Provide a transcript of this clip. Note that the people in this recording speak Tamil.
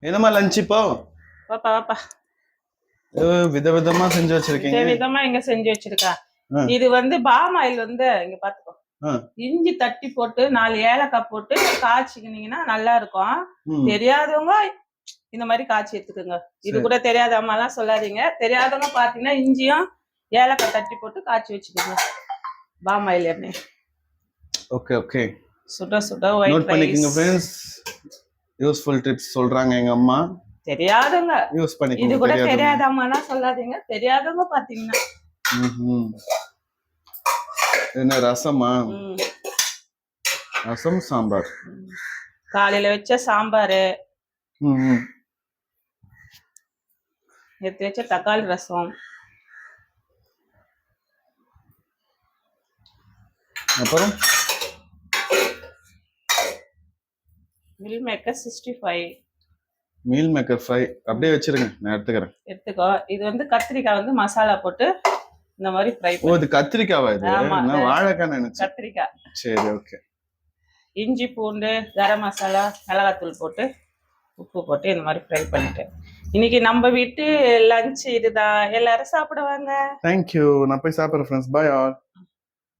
என்னம்மா லஞ்ச் இப்போ? வாப்பா வாப்பா. விதவிதமா செஞ்சு வச்சிருக்கீங்க. விதவிதமா எங்க செஞ்சு வச்சிருக்கா. இது பாம் ஆயில் இங்க பாத்துக்கோ. இஞ்சி தட்டி போட்டு 4 ஏலக்காய் போட்டு காய்ச்சிக்கினீங்கன்னா நல்லா இருக்கும். தெரியாதவங்க இந்த மாதிரி காய்ச்சி எடுத்துக்கோங்க. இது கூட தெரியாத அம்மாலாம் சொல்லாதீங்க. தெரியாதவங்க பாத்தீங்கன்னா இஞ்சியும் ஏலக்காய் தட்டி போட்டு காய்ச்சி வச்சுக்கோங்க. பாம் ஆயில் எண்ணெய். Okay okay. சுட சுட ஒயிட் நோட் பண்ணிக்கங்க फ्रेंड्स. யூஸ்ஃபுல் டிப்ஸ் சொல்றாங்க எங்க அம்மா. தெரியாதவங்க யூஸ் பண்ணிக்கங்க. இது கூட தெரியாத அம்மாலாம் சொல்லாதீங்க. தெரியாதவங்க பாத்தீங்கன்னா. என்ன ரசமா? ரசம் சாம்பார். காலையில வச்ச சாம்பார். எடுத்து வச்ச தக்காளி ரசம். அப்புறம் meal maker 65. Meal maker fry அப்படியே வச்சிருங்க, நான் எடுத்துக்கறேன். எடுத்துக்கோ. இது கத்திரிக்காய் மசாலா போட்டு இந்த மாதிரி ஃப்ரை பண்ணி. ஓ இது கத்திரிக்காவா இது? நான் வாழைக்காய் நினைச்சேன். கத்திரிக்காய். சரி ஓகே. இஞ்சி பூண்டு கரம் மசாலா மிளகாத்தூள் போட்டு உப்பு போட்டு இந்த மாதிரி ஃப்ரை பண்ணிட்டேன். இன்னைக்கு நம்ம வீட்டு லஞ்ச் இதுதான். எல்லாரும் சாப்பிடுவாங்க. தேங்க்யூ. நான் போய் சாப்பிடுறேன் ஃப்ரெண்ட்ஸ். By all.